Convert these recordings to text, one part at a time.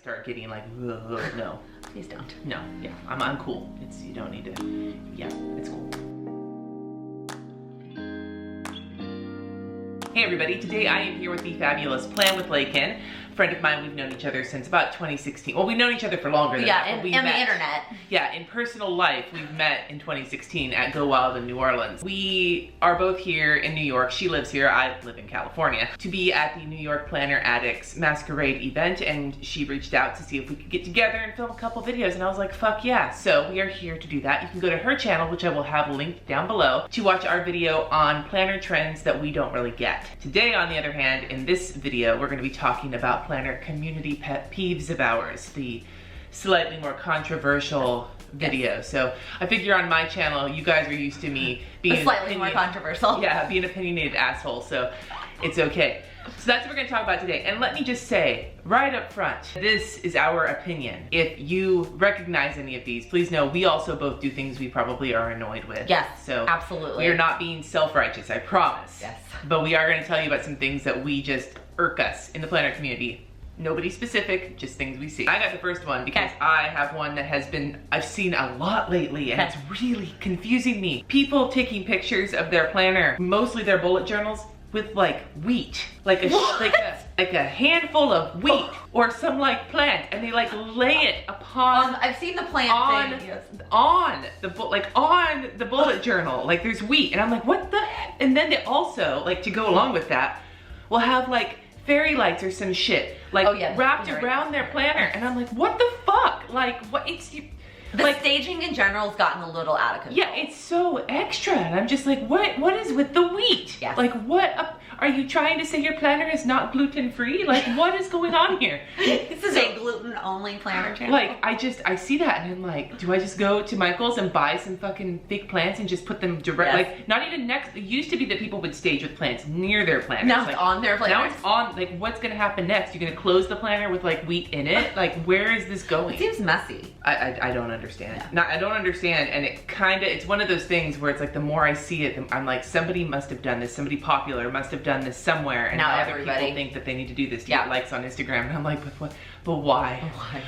start getting like, ugh, no. Please don't. No, yeah, I'm cool. You don't need to, yeah, it's cool. Hey everybody, today I am here with the fabulous PlanWithLaken. A friend of mine, we've known each other since about 2016. Well, we've known each other for longer than that. Yeah, and the internet. Yeah, in personal life, we've met in 2016 at Go Wild in New Orleans. We are both here in New York. She lives here, I live in California, to be at the New York Planner Addicts Masquerade event, and she reached out to see if we could get together and film a couple videos, and I was like, fuck yeah. So we are here to do that. You can go to her channel, which I will have linked down below, to watch our video on planner trends that we don't really get. Today, on the other hand, in this video, we're gonna be talking about planner community pet peeves of ours, the slightly more controversial video. So I figure on my channel, you guys are used to me being slightly more controversial. Yeah, being an opinionated asshole, so it's okay. So that's what we're gonna talk about today. And let me just say, right up front, this is our opinion. If you recognize any of these, please know we also both do things we probably are annoyed with. Yes, so absolutely. We are not being self-righteous, I promise. Yes. But we are gonna tell you about some things that we just irk us in the planner community. Nobody specific, just things we see. I got the first one because I have one that I've seen a lot lately, and it's really confusing me. People taking pictures of their planner, mostly their bullet journals, with like wheat, like a handful of wheat or some like plant, and they like lay it upon. I've seen the plant thing. Yes. On the bullet journal, like there's wheat, and I'm like, what the heck? And then they also, like, to go along with that, will have like fairy lights or some shit like wrapped around their planner, and I'm like, what the fuck? Like, what? The staging in general has gotten a little out of control. Yeah, it's so extra, and I'm just like, what is with the wheat? Yes. Like, what are you trying to say your planner is not gluten-free? Like, what is going on here? This is a gluten-only planner channel. Like, I see that, and I'm like, do I just go to Michael's and buy some fucking fake plants and just put them direct, like, not even next, it used to be that people would stage with plants near their planners. Now it's on their planners. Now it's on, like, what's gonna happen next? You're gonna close the planner with like wheat in it? Like, where is this going? It seems messy. I don't understand. Yeah. I don't understand, and it's one of those things where it's like the more I see it, I'm like, somebody must have done this, somebody popular must have done this somewhere, and now other people think that they need to do this to get likes on Instagram, and I'm like, but why?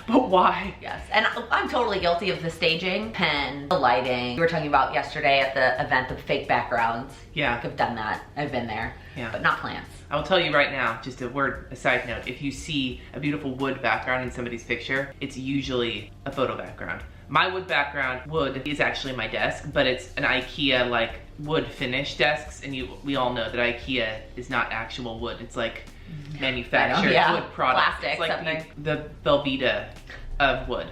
But why? Yes, and I'm totally guilty of the staging, pen, the lighting. We were talking about yesterday at the event, the fake backgrounds. Yeah. I've done that, I've been there, but not plants. I will tell you right now, just a side note, if you see a beautiful wood background in somebody's picture, it's usually a photo background. My wood is actually my desk, but it's an IKEA like wood finish desks, and we all know that IKEA is not actual wood. It's like manufactured wood product. Plastic, it's like something. the Velveeta of wood.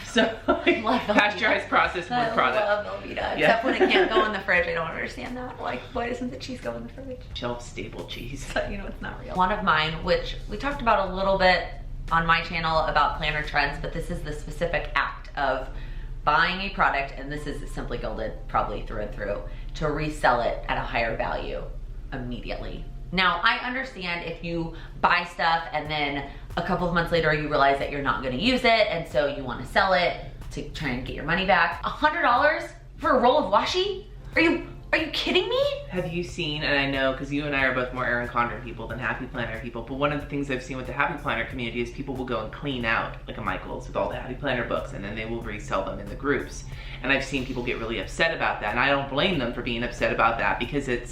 So like, pasteurized processed wood product. I love Velveeta, except when it can't go in the fridge. I don't understand that. Like, why doesn't the cheese go in the fridge? Shelf stable cheese. But you know, it's not real. One of mine, which we talked about a little bit on my channel about planner trends, but this is the specific act of buying a product, and this is Simply Gilded probably through and through, to resell it at a higher value immediately. Now, I understand if you buy stuff and then a couple of months later you realize that you're not gonna use it, and so you wanna sell it to try and get your money back. $100 for a roll of washi? Are you kidding me? Have you seen, and I know because you and I are both more Erin Condren people than Happy Planner people, but one of the things I've seen with the Happy Planner community is people will go and clean out like a Michael's with all the Happy Planner books, and then they will resell them in the groups. And I've seen people get really upset about that, and I don't blame them for being upset about that, because it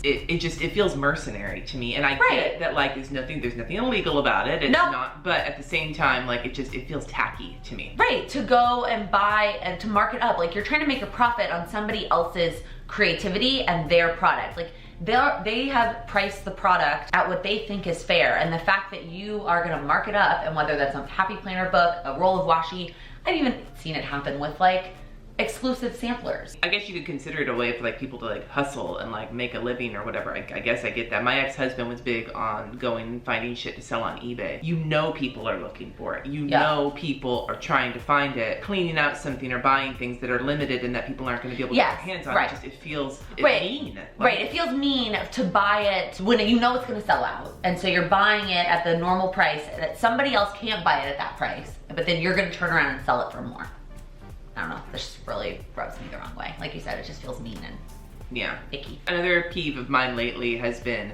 feels mercenary to me. And I get that, like, there's nothing illegal about it. It's not, but at the same time, like, it feels tacky to me. Right, to go and buy and to mark it up. Like, you're trying to make a profit on somebody else's creativity and their product. Like, they have priced the product at what they think is fair, and the fact that you are gonna mark it up, and whether that's a Happy Planner book, a roll of washi, I've even seen it happen with like exclusive samplers. I guess you could consider it a way for like people to like hustle and like make a living or whatever. I guess I get that. My ex-husband was big on going and finding shit to sell on eBay. You know people are looking for it. You know people are trying to find it, cleaning out something or buying things that are limited and that people aren't going to be able to get their hands on. It feels mean. Like, it feels mean to buy it when you know it's going to sell out, and so you're buying it at the normal price that somebody else can't buy it at that price, but then you're going to turn around and sell it for more. I don't know, this just really rubs me the wrong way. Like you said, it just feels mean and icky. Another peeve of mine lately has been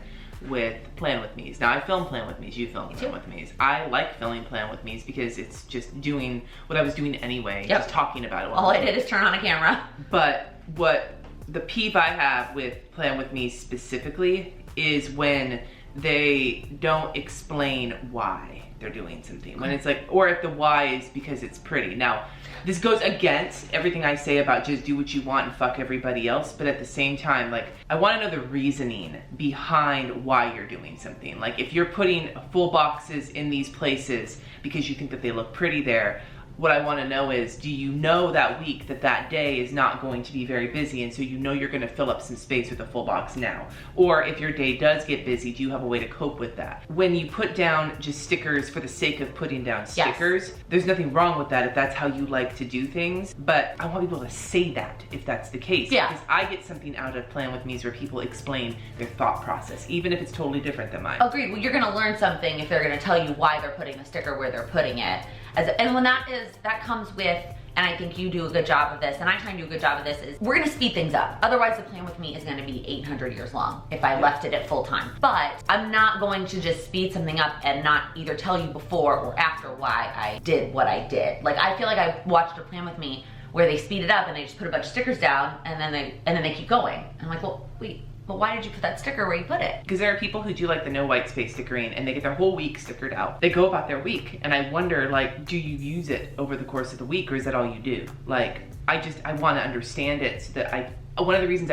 with Plan With Me's. Now I film Plan With Me's, you film Plan With Me's. I like filming Plan With Me's because it's just doing what I was doing anyway, just talking about it. All I did is turn on a camera. But what the peeve I have with Plan With Me specifically is when they don't explain why they're doing something. When it's like, or if the why is because it's pretty. Now, this goes against everything I say about just do what you want and fuck everybody else, but at the same time, like, I want to know the reasoning behind why you're doing something. Like, if you're putting full boxes in these places because you think that they look pretty there, what I want to know is, do you know that week that day is not going to be very busy, and so you know you're going to fill up some space with a full box now? Or if your day does get busy, do you have a way to cope with that? When you put down just stickers for the sake of putting down stickers, there's nothing wrong with that if that's how you like to do things, but I want people to say that if that's the case. Because I get something out of Plan With Me's where people explain their thought process, even if it's totally different than mine. Agreed. Well, you're going to learn something if they're going to tell you why they're putting the sticker where they're putting it. And when that comes with, and I think you do a good job of this, and I try and do a good job of this, is we're gonna speed things up. Otherwise, the Plan With Me is gonna be 800 years long if I left it at full time. But I'm not going to just speed something up and not either tell you before or after why I did what I did. Like, I feel like I watched a Plan With Me where they speed it up and they just put a bunch of stickers down and then they keep going. And I'm like, well, wait. But why did you put that sticker where you put it? Because there are people who do like the no white space stickering and they get their whole week stickered out. They go about their week and I wonder, like, do you use it over the course of the week or is that all you do? Like, I want to understand it so that one of the reasons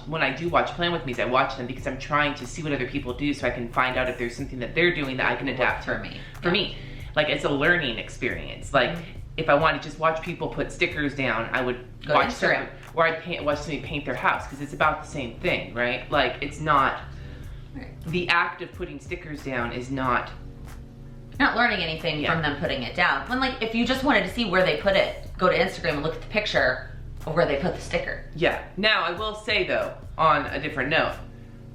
when I do watch Plan With Me is I watch them because I'm trying to see what other people do so I can find out if there's something that they're doing that I can adapt for me. For me. Like, it's a learning experience. Like, if I wanted to just watch people put stickers down, I would watch Instagram. Or I'd watch somebody paint their house because it's about the same thing, right? Like, it's not, the act of putting stickers down is not. You're not learning anything from them putting it down. When, like, if you just wanted to see where they put it, go to Instagram and look at the picture of where they put the sticker. Yeah. Now, I will say though, on a different note,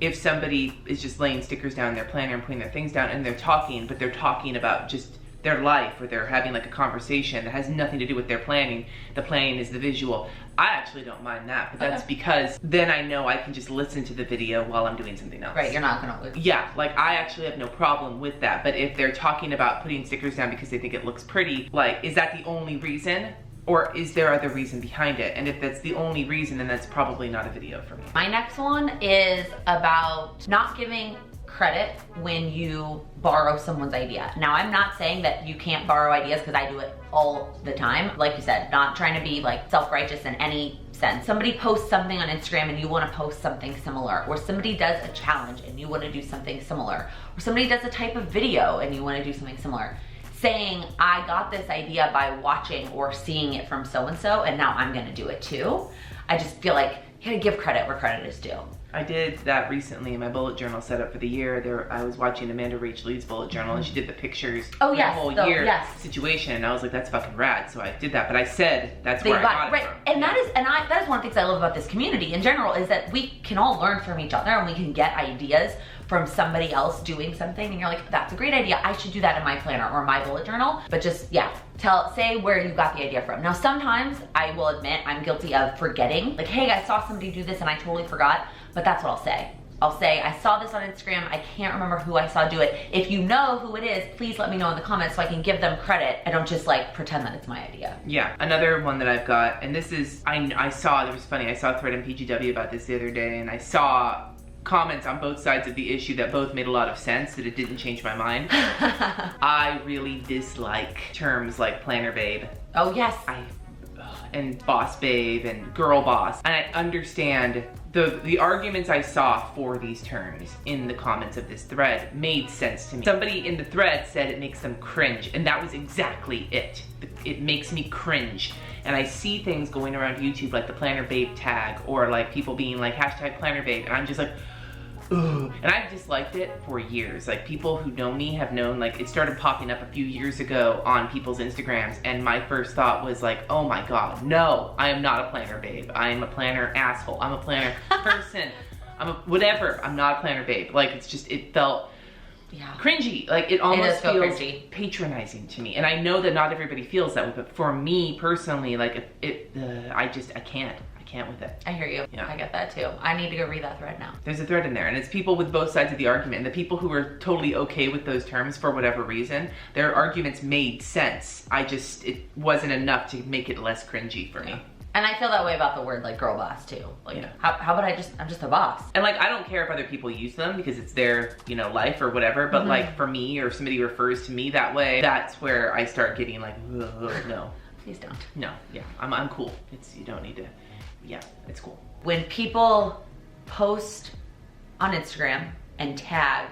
if somebody is just laying stickers down in their planner and putting their things down and they're talking, but they're talking about just their life, or they're having like a conversation that has nothing to do with their planning, the planning is the visual, I actually don't mind that, but that's because then I know I can just listen to the video while I'm doing something else. Right, you're not gonna lose. Yeah, like, I actually have no problem with that, but if they're talking about putting stickers down because they think it looks pretty, like, is that the only reason? Or is there other reason behind it? And if that's the only reason, then that's probably not a video for me. My next one is about not giving credit when you borrow someone's idea. Now, I'm not saying that you can't borrow ideas because I do it all the time. Like you said, not trying to be like self-righteous in any sense. Somebody posts something on Instagram and you want to post something similar, or somebody does a challenge and you want to do something similar, or somebody does a type of video and you want to do something similar. Saying, I got this idea by watching or seeing it from so-and-so and now I'm gonna do it too. I just feel like you gotta give credit where credit is due. I did that recently in my bullet journal setup for the year. I was watching Amanda Rach Lee's bullet journal and she did the pictures for the whole year situation, and I was like, that's fucking rad. So I did that, but I said that's where I got it from. And that is one of the things I love about this community in general, is that we can all learn from each other and we can get ideas from somebody else doing something and you're like, that's a great idea, I should do that in my planner or my bullet journal. But just, say where you got the idea from. Now, sometimes I will admit I'm guilty of forgetting, like, hey, I saw somebody do this and I totally forgot, but that's what I'll say. I'll say, I saw this on Instagram, I can't remember who I saw do it. If you know who it is, please let me know in the comments so I can give them credit. I don't just like pretend that it's my idea. Yeah, another one that I've got, and this is, I saw a thread in PGW about this the other day, and I saw comments on both sides of the issue that both made a lot of sense, that it didn't change my mind. I really dislike terms like planner babe. Oh yes. And boss babe and girl boss. And I understand the arguments I saw for these terms in the comments of this thread made sense to me. Somebody in the thread said it makes them cringe, and that was exactly it. It makes me cringe. And I see things going around YouTube like the planner babe tag, or like people being like hashtag planner babe, and I'm just like, ugh. And I've disliked it for years. Like, people who know me have known, like, it started popping up a few years ago on people's Instagrams, and my first thought was like, oh my god, no, I am not a planner babe. I am a planner asshole. I'm a planner person. I'm a whatever. I'm not a planner babe. Like, it's just, it felt cringy. Like, it almost feels patronizing to me. And I know that not everybody feels that way, but for me personally, like, I can't. can't with it. I hear you. Yeah. I get that too. I need to go read that thread now. There's a thread in there, and it's people with both sides of the argument. The people who are totally okay with those terms for whatever reason, their arguments made sense. It wasn't enough to make it less cringy for me. And I feel that way about the word like girl boss too. Like, how about I'm just a boss? And like, I don't care if other people use them because it's their, life or whatever, but like for me, or if somebody refers to me that way, that's where I start getting like, no. Please don't. No, yeah, I'm cool. You don't need to, it's cool. When people post on Instagram and tag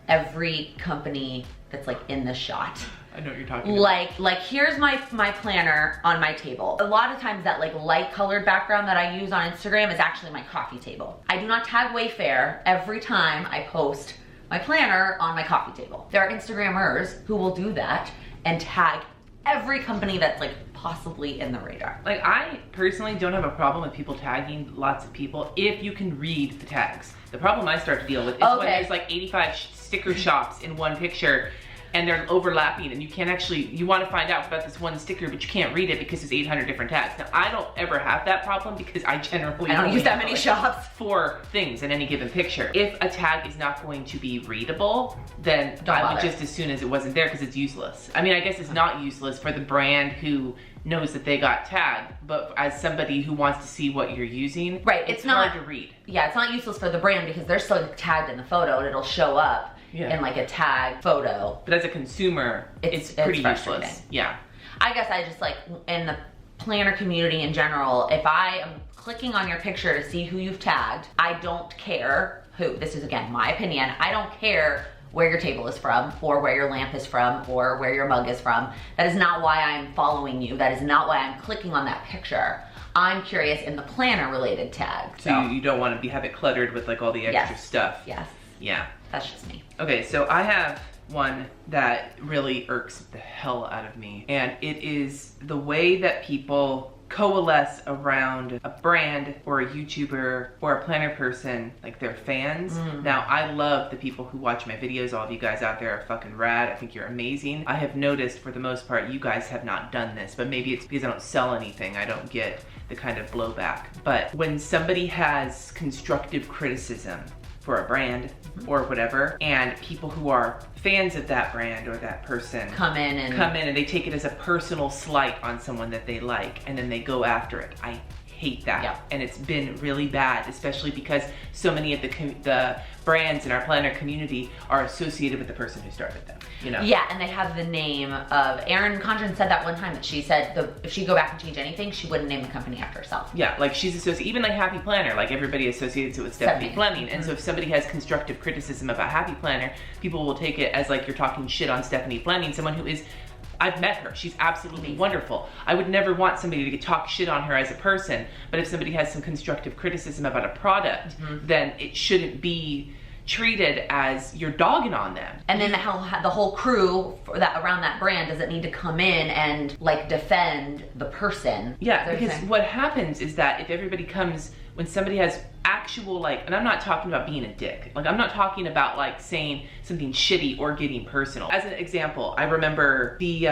every company that's like in the shot. I know what you're talking about. Like here's my planner on my table. A lot of times that like light colored background that I use on Instagram is actually my coffee table. I do not tag Wayfair every time I post my planner on my coffee table. There are Instagrammers who will do that and tag every company that's like possibly in the radar. Like, I personally don't have a problem with people tagging lots of people if you can read the tags. The problem I start to deal with is when there's like 85 sticker shops in one picture and they're overlapping and you can't actually, you want to find out about this one sticker but you can't read it because there's 800 different tags. Now, I don't ever have that problem because I generally don't use that many shops. 4 things in any given picture. If a tag is not going to be readable, then I would just as soon as it wasn't there because it's useless. I mean, I guess it's not useless for the brand who knows that they got tagged, but as somebody who wants to see what you're using, it's hard to read. Yeah, it's not useless for the brand because they're still tagged in the photo and it'll show up in like a tag photo. But as a consumer, it's pretty useless. Yeah. I guess I just like, in the planner community in general, if I am clicking on your picture to see who you've tagged, I don't care who, this is again my opinion, I don't care where your table is from, or where your lamp is from, or where your mug is from. That is not why I'm following you. That is not why I'm clicking on that picture. I'm curious in the planner related tag. So you don't want to have it cluttered with like all the extra stuff. Yes. Yeah. That's just me. Okay, so I have one that really irks the hell out of me, and it is the way that people coalesce around a brand or a YouTuber or a planner person, like their fans. Now, I love the people who watch my videos. All of you guys out there are fucking rad. I think you're amazing. I have noticed for the most part, you guys have not done this, but maybe it's because I don't sell anything. I don't get the kind of blowback. But when somebody has constructive criticism for a brand or whatever, and people who are fans of that brand or that person come in and they take it as a personal slight on someone that they like, and then they go after it. I hate that. And it's been really bad, especially because so many of the brands in our planner community are associated with the person who started them, Yeah, and they have the name of, Erin Condren said that one time, that she said if she'd go back and change anything, she wouldn't name the company after herself. Yeah, like she's associated, even like Happy Planner, like everybody associates it with Stephanie Fleming. And so if somebody has constructive criticism about Happy Planner, people will take it as like you're talking shit on Stephanie Fleming, someone who is, I've met her. She's absolutely wonderful. I would never want somebody to talk shit on her as a person, but if somebody has some constructive criticism about a product, then it shouldn't be treated as you're dogging on them. And then the whole crew around that brand doesn't need to come in and like defend the person. Yeah, because what happens is that if everybody comes, when somebody has actual and I'm not talking about being a dick. Like, I'm not talking about like saying something shitty or getting personal. As an example, I remember the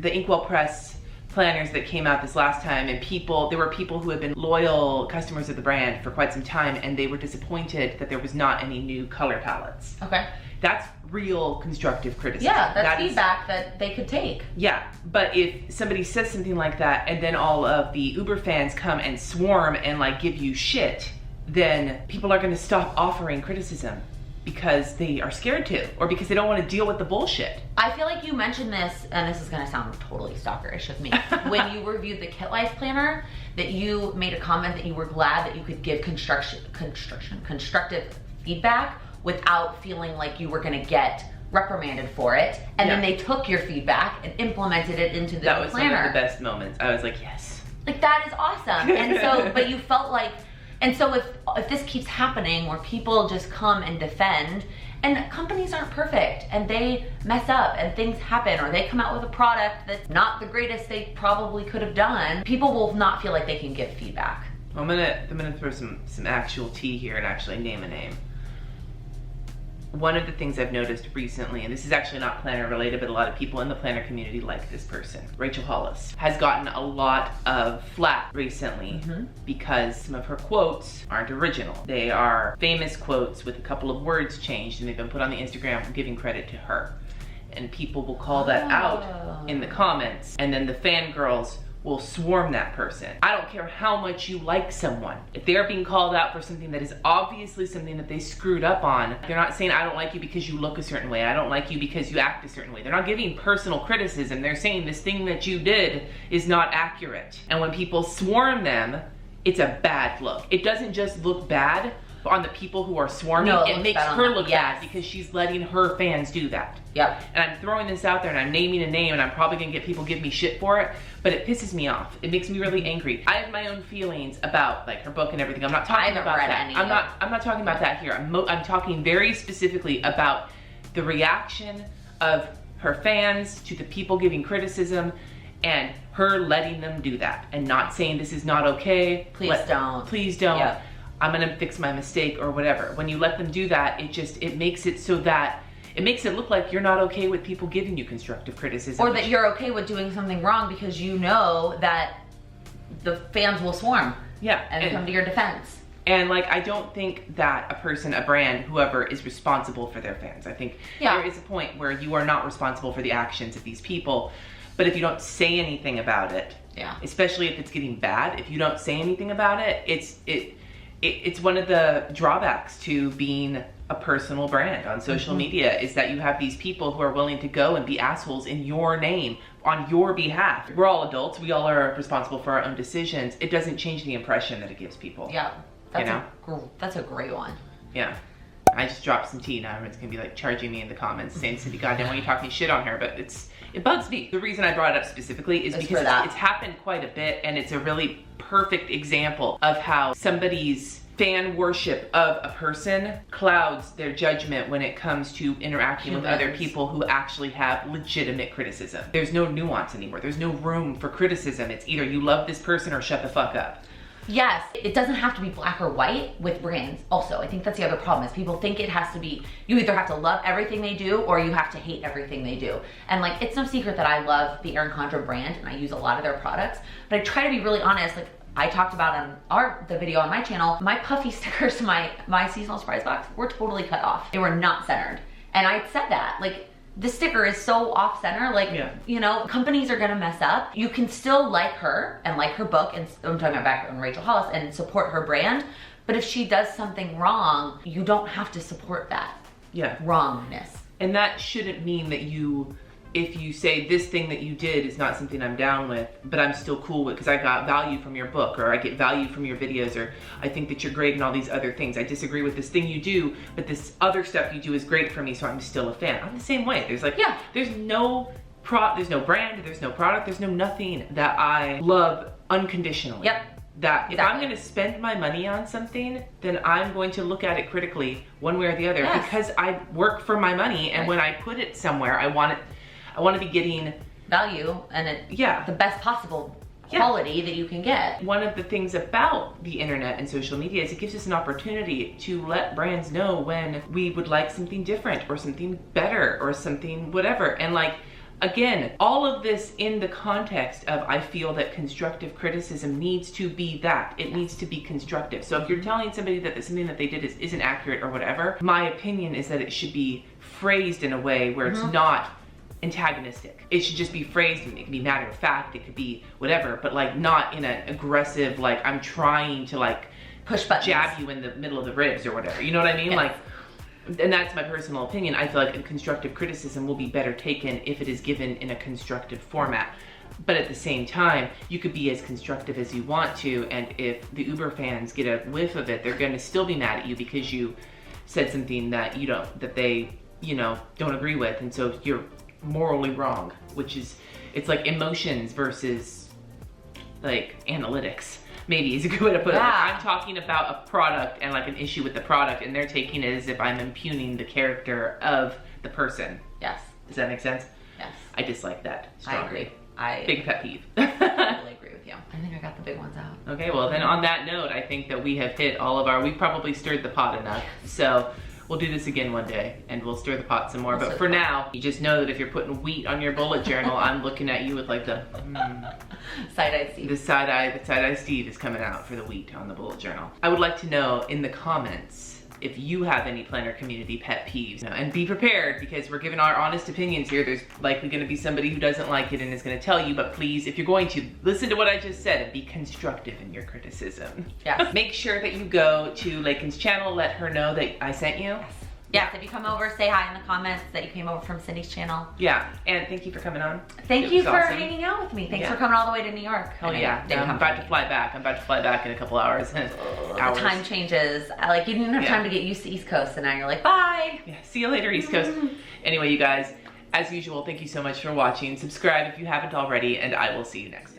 Inkwell Press planners that came out this last time, and there were people who had been loyal customers of the brand for quite some time, and they were disappointed that there was not any new color palettes. Okay. That's real constructive criticism. Yeah, that's feedback that they could take. Yeah, but if somebody says something like that and then all of the Uber fans come and swarm and like give you shit, then people are gonna stop offering criticism because they are scared to, or because they don't want to deal with the bullshit. I feel like you mentioned this, and this is gonna sound totally stalkerish of me, when you reviewed the Kit Life planner, that you made a comment that you were glad that you could give constructive feedback without feeling like you were gonna get reprimanded for it, and then they took your feedback and implemented it into the planner. That was some of the best moments. I was like, yes. Like, that is awesome. And so, but you felt like, and so if this keeps happening where people just come and defend, and companies aren't perfect and they mess up and things happen, or they come out with a product that's not the greatest they probably could have done, people will not feel like they can give feedback. I'm gonna throw some actual tea here and actually name a name. one of the things I've noticed recently, and this is actually not planner related, but a lot of people in the planner community like this person, Rachel Hollis, has gotten a lot of flack recently because some of her quotes aren't original. They are famous quotes with a couple of words changed, and they've been put on the Instagram giving credit to her. And people will call that out in the comments, and then the fangirls will swarm that person. I don't care how much you like someone. If they're being called out for something that is obviously something that they screwed up on, they're not saying, I don't like you because you look a certain way. I don't like you because you act a certain way. They're not giving personal criticism. They're saying this thing that you did is not accurate. And when people swarm them, it's a bad look. It doesn't just look bad on the people who are swarming. No, it makes her look bad because she's letting her fans do that. Yep. And I'm throwing this out there and I'm naming a name, and I'm probably gonna get people give me shit for it, but it pisses me off. It makes me really angry. I have my own feelings about like her book and everything. I'm not talking about that. I'm not talking about that here. I'm talking very specifically about the reaction of her fans to the people giving criticism and her letting them do that and not saying this is not okay. Please don't. Please don't. Yep. I'm gonna fix my mistake or whatever. When you let them do that, it makes it so that it makes it look like you're not okay with people giving you constructive criticism. Or that you're okay with doing something wrong because you know that the fans will swarm. Yeah. And come to your defense. And like, I don't think that a person, a brand, whoever is responsible for their fans. I think there is a point where you are not responsible for the actions of these people. But if you don't say anything about it, especially if it's getting bad, if you don't say anything about it, it's one of the drawbacks to being a personal brand on social media, is that you have these people who are willing to go and be assholes in your name on your behalf. We're all adults. We all are responsible for our own decisions. It doesn't change the impression that it gives people. Yeah. That's a great one. Yeah. I just dropped some tea. Now everyone's gonna be like charging me in the comments saying, Cindy, goddamn, why are you talking shit on her? But it bugs me. The reason I brought it up specifically is because it's happened quite a bit, and it's a really perfect example of how somebody's fan worship of a person clouds their judgment when it comes to interacting with other people who actually have legitimate criticism. There's no nuance anymore. There's no room for criticism. It's either you love this person or shut the fuck up. Yes, it doesn't have to be black or white with brands also. I think that's the other problem, is people think it has to be, you either have to love everything they do or you have to hate everything they do. And like, it's no secret that I love the Erin Condren brand and I use a lot of their products, but I try to be really honest. Like I talked about on the video on my channel, my puffy stickers to my seasonal surprise box were totally cut off. They were not centered. And I said that, like, the sticker is so off center, like, you know, companies are gonna mess up. You can still like her and like her book, and I'm talking about back on Rachel Hollis, and support her brand. But if she does something wrong, you don't have to support that wrongness. And that shouldn't mean that if you say this thing that you did is not something I'm down with, but I'm still cool with because I got value from your book, or I get value from your videos, or I think that you're great in all these other things. I disagree with this thing you do, but this other stuff you do is great for me, so I'm still a fan. I'm the same way. There's like, there's no brand, there's no product, there's no nothing that I love unconditionally. That if I'm gonna spend my money on something, then I'm going to look at it critically one way or the other because I work for my money, and when I put it somewhere, I want to be getting value and the best possible quality that you can get. One of the things about the internet and social media is it gives us an opportunity to let brands know when we would like something different or something better or something whatever. And like, again, all of this in the context of, I feel that constructive criticism needs to be that. It needs to be constructive. So if you're telling somebody that something that they did isn't accurate or whatever, my opinion is that it should be phrased in a way where it's not antagonistic. It should just be phrased, and it can be matter of fact, it could be whatever, but like not in an aggressive, like I'm trying to like push buttons, jab you in the middle of the ribs or whatever. You know what I mean? Like, and that's my personal opinion. I feel like a constructive criticism will be better taken if it is given in a constructive format. But at the same time, you could be as constructive as you want to, and if the Uber fans get a whiff of it, they're gonna still be mad at you because you said something that they don't agree with, and so you're morally wrong, which is, it's like emotions versus like analytics, maybe is a good way to put it. Like, I'm talking about a product and like an issue with the product, and they're taking it as if I'm impugning the character of the person. Yes. Does that make sense? Yes. I dislike that strongly. I agree. Big pet peeve. I totally agree with you. I think I got the big ones out. Okay, well then on that note, I think that we have hit all of we've probably stirred the pot enough. So We'll do this again one day and we'll stir the pot some more. But for now, you just know that if you're putting wheat on your bullet journal, I'm looking at you with like the side-eye Steve. The side-eye Steve is coming out for the wheat on the bullet journal. I would like to know in the comments if you have any planner community pet peeves. And be prepared, because we're giving our honest opinions here. There's likely gonna be somebody who doesn't like it and is gonna tell you, but please, if you're going to, listen to what I just said and be constructive in your criticism. Yes. Make sure that you go to Laken's channel, let her know that I sent you. Yes, if you come over, say hi in the comments that you came over from Cindy's channel. Yeah, and thank you for coming on. Thank you for hanging out with me. Thanks for coming all the way to New York. Oh yeah, I'm about to fly back. I'm about to fly back in a couple hours. The time changes. Like, you didn't have time to get used to East Coast, and now you're like, bye. Yeah, see you later, East Coast. Anyway, you guys, as usual, thank you so much for watching. Subscribe if you haven't already, and I will see you next time.